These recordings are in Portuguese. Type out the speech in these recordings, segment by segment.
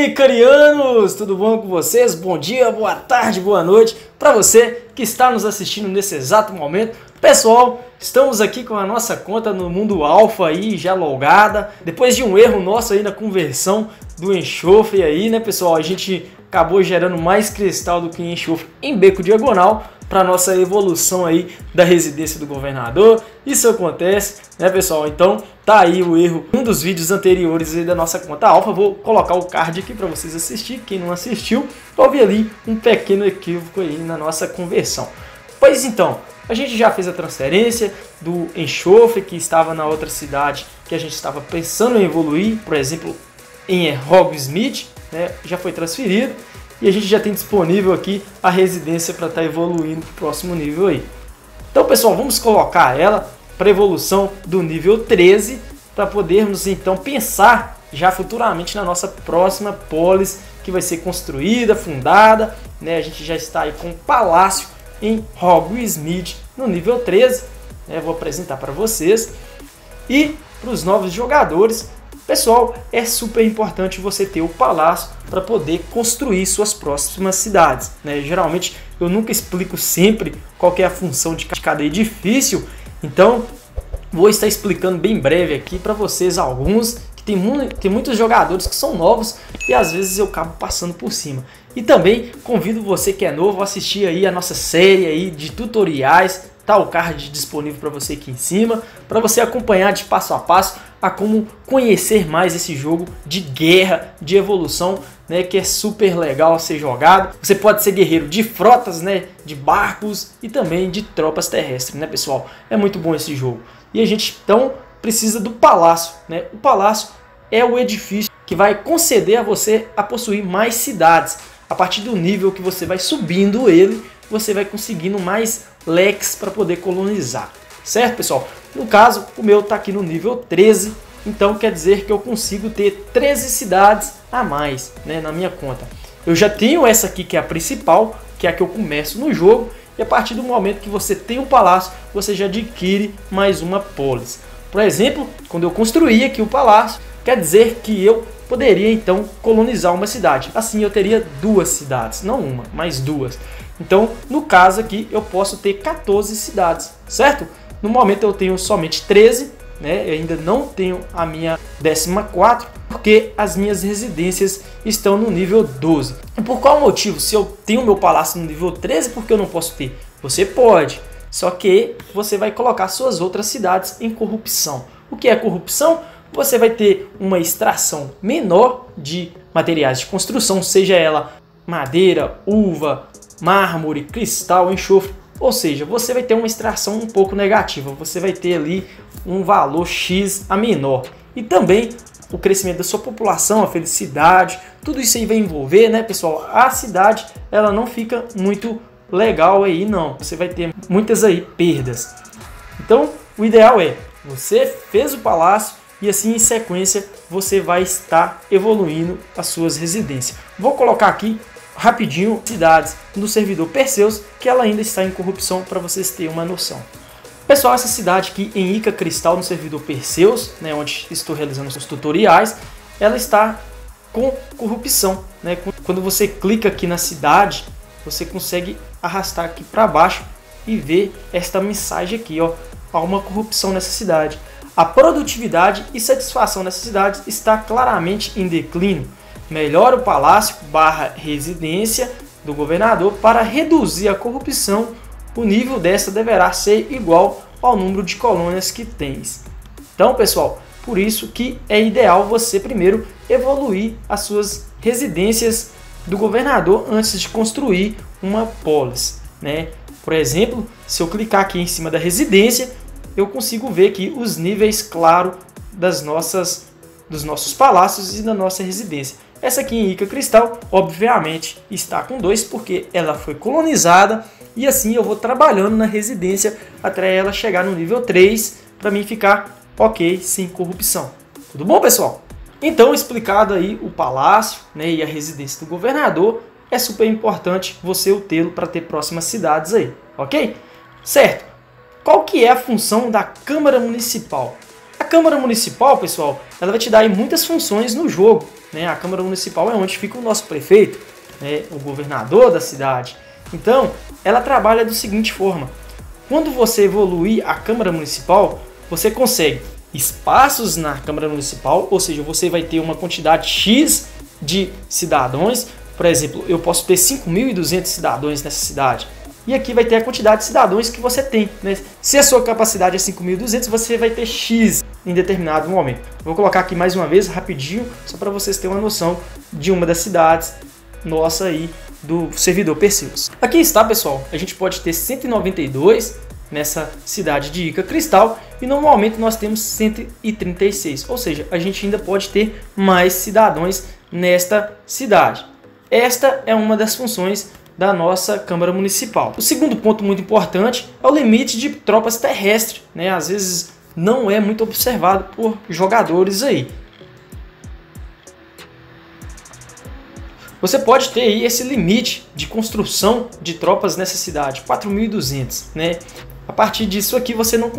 Icarianos, tudo bom com vocês? Bom dia, boa tarde, boa noite para você que está nos assistindo nesse exato momento. Pessoal, estamos aqui com a nossa conta no mundo alfa aí já logada. Depois de um erro nosso aí na conversão do enxofre aí, né, pessoal? A gente acabou gerando mais cristal do que enxofre em beco diagonal para nossa evolução aí da residência do governador. Isso acontece, né, pessoal? Então tá aí o erro, um dos vídeos anteriores aí da nossa conta alfa. Vou colocar o card aqui para vocês assistirem. Quem não assistiu, houve ali um pequeno equívoco aí na nossa conversão. Pois então, a gente já fez a transferência do enxofre que estava na outra cidade que a gente estava pensando em evoluir, por exemplo, em Hogsmeade, né? Já foi transferido. E a gente já tem disponível aqui a residência para estar evoluindo para o próximo nível aí. Então, pessoal, vamos colocar ela para evolução do nível 13 para podermos então pensar já futuramente na nossa próxima polis que vai ser construída, fundada, né? A gente já está aí com um palácio em Hogsmeade no nível 13, né? Vou apresentar para vocês. E para os novos jogadores, pessoal, é super importante você ter o palácio para poder construir suas próximas cidades, né? Geralmente eu nunca explico sempre qual que é a função de cada edifício, então vou estar explicando bem breve aqui para vocês alguns que tem muitos jogadores que são novos e às vezes eu acabo passando por cima. E também convido você que é novo a assistir aí a nossa série aí de tutoriais. Tá o card disponível para você aqui em cima, para você acompanhar de passo a passo a como conhecer mais esse jogo de guerra, de evolução, né, que é super legal ser jogado. Você pode ser guerreiro de frotas, né, de barcos e também de tropas terrestres, né, pessoal? É muito bom esse jogo. E a gente então precisa do palácio, né? O palácio é o edifício que vai conceder a você a possuir mais cidades. A partir do nível que você vai subindo ele, você vai conseguindo mais leques para poder colonizar, certo, pessoal? No caso, o meu está aqui no nível 13, então quer dizer que eu consigo ter 13 cidades a mais, né, na minha conta. Eu já tenho essa aqui que é a principal, que é a que eu começo no jogo, e a partir do momento que você tem um palácio, você já adquire mais uma polis. Por exemplo, quando eu construí aqui o palácio, quer dizer que eu poderia então colonizar uma cidade. Assim eu teria duas cidades, não uma, mas duas. Então, no caso aqui, eu posso ter 14 cidades, certo? No momento eu tenho somente 13, né? Eu ainda não tenho a minha 14ª, porque as minhas residências estão no nível 12. E por qual motivo? Se eu tenho meu palácio no nível 13, por que eu não posso ter? Você pode, só que você vai colocar suas outras cidades em corrupção. O que é corrupção? Você vai ter uma extração menor de materiais de construção, seja ela madeira, uva, mármore, cristal, enxofre, ou seja, você vai ter uma extração um pouco negativa, você vai ter ali um valor X a menor. E também o crescimento da sua população, a felicidade, tudo isso aí vai envolver, né, pessoal? A cidade, ela não fica muito legal aí, não. Você vai ter muitas aí perdas. Então, o ideal é, você fez o palácio e assim em sequência você vai estar evoluindo as suas residências. Vou colocar aqui rapidinho cidades no servidor Perseus, que ela ainda está em corrupção, para vocês terem uma noção. Pessoal, essa cidade aqui em Ica Cristal no servidor Perseus, né, onde estou realizando os tutoriais, ela está com corrupção, né? Quando você clica aqui na cidade, você consegue arrastar aqui para baixo e ver esta mensagem aqui, ó, há uma corrupção nessa cidade. A produtividade e satisfação nessa cidade está claramente em declínio. Melhora o palácio / residência do governador para reduzir a corrupção. O nível dessa deverá ser igual ao número de colônias que tens. Então, pessoal, por isso que é ideal você primeiro evoluir as suas residências do governador antes de construir uma polis, né? Por exemplo, se eu clicar aqui em cima da residência, eu consigo ver aqui os níveis, claro, dos nossos palácios e da nossa residência. Essa aqui em Ica Cristal, obviamente, está com 2 porque ela foi colonizada e assim eu vou trabalhando na residência até ela chegar no nível 3 para mim ficar ok, sem corrupção. Tudo bom, pessoal? Então, explicado aí o palácio, né, e a residência do governador, é super importante você o tê-lo para ter próximas cidades aí, ok? Certo. Qual que é a função da Câmara Municipal? A Câmara Municipal, pessoal, ela vai te dar aí muitas funções no jogo. né? A Câmara Municipal é onde fica o nosso prefeito, né? O governador da cidade. Então, ela trabalha da seguinte forma: quando você evoluir a Câmara Municipal, você consegue espaços na Câmara Municipal, ou seja, você vai ter uma quantidade X de cidadãos. Por exemplo, eu posso ter 5.200 cidadãos nessa cidade. E aqui vai ter a quantidade de cidadãos que você tem, né? Se a sua capacidade é 5.200, você vai ter X em determinado momento. Vou colocar aqui mais uma vez, rapidinho, só para vocês terem uma noção de uma das cidades nossa aí do servidor Perseus. Aqui está, pessoal, a gente pode ter 192 nessa cidade de Ica Cristal e normalmente nós temos 136, ou seja, a gente ainda pode ter mais cidadãos nesta cidade. Esta é uma das funções da nossa Câmara Municipal. O segundo ponto muito importante é o limite de tropas terrestres, né? Às vezes não é muito observado por jogadores aí. Você pode ter aí esse limite de construção de tropas nessa cidade, 4.200, né? A partir disso aqui você não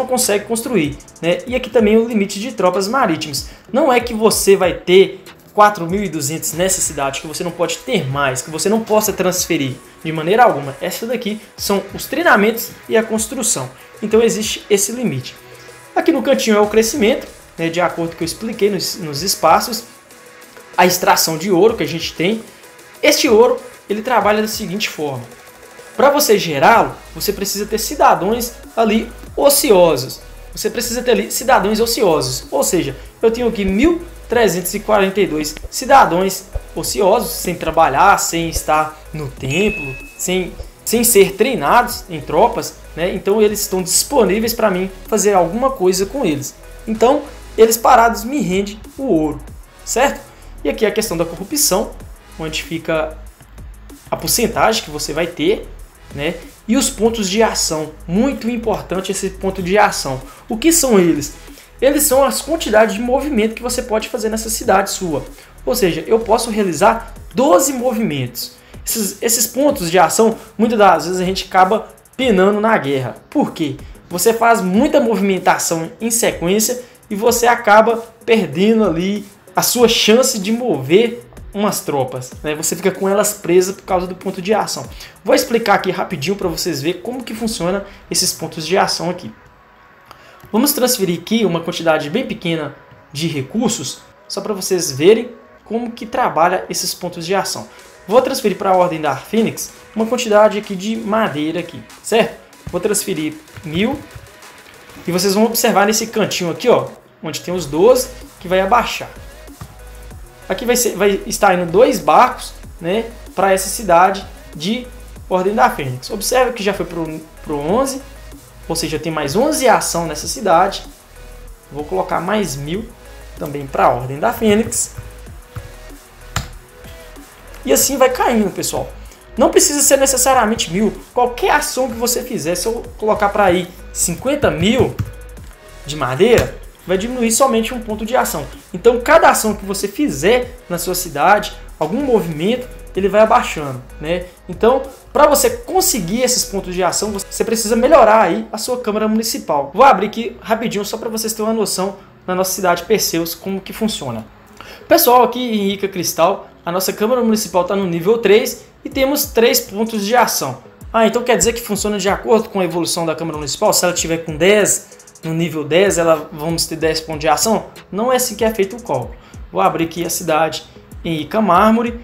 consegue construir, né? E aqui também o limite de tropas marítimas. Não é que você vai ter 4.200 nessa cidade, que você não pode ter mais, que você não possa transferir de maneira alguma. Essa daqui são os treinamentos e a construção. Então existe esse limite. Aqui no cantinho é o crescimento, né, de acordo com o que eu expliquei nos espaços. A extração de ouro que a gente tem. Este ouro ele trabalha da seguinte forma: para você gerá-lo, você precisa ter cidadãos ali ociosos. Você precisa ter ali cidadãos ociosos. Ou seja, eu tenho aqui 1.342 cidadãos ociosos, sem trabalhar, sem estar no templo, sem ser treinados em tropas, né? Então eles estão disponíveis para mim fazer alguma coisa com eles. Então eles parados me rendem o ouro, certo? E aqui a questão da corrupção, onde fica a porcentagem que você vai ter, né? E os pontos de ação, muito importante esse ponto de ação. O que são eles? Eles são as quantidades de movimento que você pode fazer nessa cidade sua. Ou seja, eu posso realizar 12 movimentos. Esses pontos de ação, muitas das vezes a gente acaba penando na guerra. Por quê? Você faz muita movimentação em sequência e você acaba perdendo ali a sua chance de mover umas tropas, né? Você fica com elas presas por causa do ponto de ação. Vou explicar aqui rapidinho para vocês verem como que funciona esses pontos de ação aqui. Vamos transferir aqui uma quantidade bem pequena de recursos, só para vocês verem como que trabalha esses pontos de ação. Vou transferir para a Ordem da Fênix uma quantidade aqui de madeira aqui, certo? Vou transferir 1.000 e vocês vão observar nesse cantinho aqui, ó, onde tem os 12, que vai abaixar. Aqui vai estar indo 2 barcos, né, para essa cidade de Ordem da Fênix. Observe que já foi para o 11, ou seja, tem mais 11 ação nessa cidade. Vou colocar mais 1.000 também para a Ordem da Fênix. E assim vai caindo, pessoal. Não precisa ser necessariamente 1.000. Qualquer ação que você fizer, se eu colocar para aí 50.000 de madeira, vai diminuir somente um ponto de ação. Então, cada ação que você fizer na sua cidade, algum movimento, ele vai abaixando, né? Então, para você conseguir esses pontos de ação, você precisa melhorar aí a sua Câmara Municipal. Vou abrir aqui rapidinho só para vocês terem uma noção na nossa cidade Perseus, como que funciona. Pessoal, aqui em Ica Cristal, a nossa Câmara Municipal está no nível 3 e temos 3 pontos de ação. Então quer dizer que funciona de acordo com a evolução da Câmara Municipal? Se ela tiver com 10, no nível 10, vamos ter 10 pontos de ação? Não é assim que é feito o cálculo. Vou abrir aqui a cidade em Ica Mármore.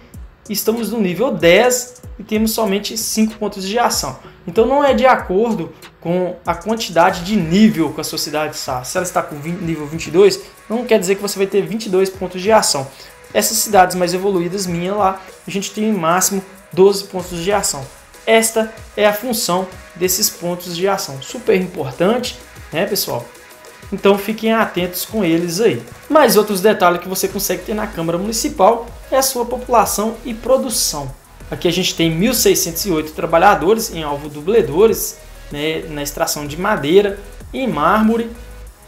Estamos no nível 10 e temos somente 5 pontos de ação. Então não é de acordo com a quantidade de nível que a sua cidade está. Se ela está com nível 22, não quer dizer que você vai ter 22 pontos de ação. Essas cidades mais evoluídas minhas lá, a gente tem no máximo 12 pontos de ação. Esta é a função desses pontos de ação. Super importante, né, pessoal? Então fiquem atentos com eles aí. Mais outros detalhes que você consegue ter na Câmara Municipal é a sua população e produção. Aqui a gente tem 1.608 trabalhadores em alvo-dubledores, né, na extração de madeira, em mármore.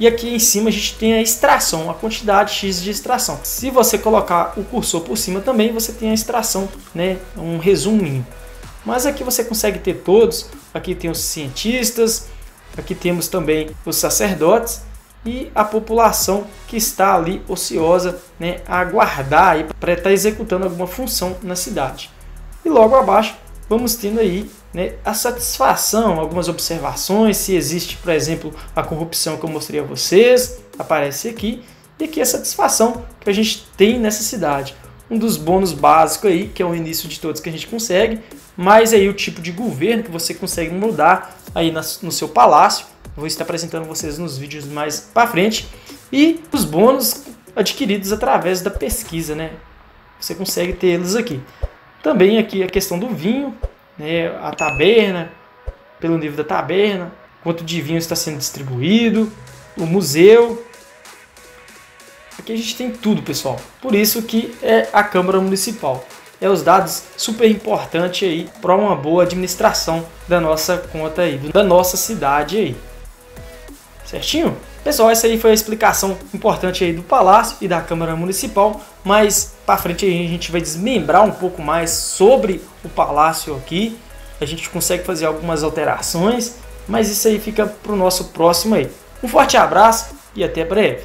E aqui em cima a gente tem a extração, a quantidade X de extração. Se você colocar o cursor por cima também, você tem a extração, né, um resuminho. Mas aqui você consegue ter todos. Aqui tem os cientistas, aqui temos também os sacerdotes. e a população que está ali ociosa, né, a aguardar para estar executando alguma função na cidade. E logo abaixo vamos tendo aí, né, a satisfação, algumas observações, se existe, por exemplo, a corrupção que eu mostrei a vocês, aparece aqui, e aqui a satisfação que a gente tem nessa cidade. Um dos bônus básicos aí, que é o início de todos que a gente consegue, mas aí o tipo de governo que você consegue mudar aí no seu palácio. Vou estar apresentando vocês nos vídeos mais para frente. E os bônus adquiridos através da pesquisa, né? Você consegue ter eles aqui. Também aqui a questão do vinho, né? A taberna, pelo nível da taberna, quanto de vinho está sendo distribuído, o museu. Aqui a gente tem tudo, pessoal. Por isso que é a Câmara Municipal. É os dados super importantes aí para uma boa administração da nossa conta aí, da nossa cidade aí. Certinho? Pessoal, essa aí foi a explicação importante aí do Palácio e da Câmara Municipal, mas para frente aí a gente vai desmembrar um pouco mais sobre o Palácio aqui. A gente consegue fazer algumas alterações, mas isso aí fica para o nosso próximo aí. Um forte abraço e até breve!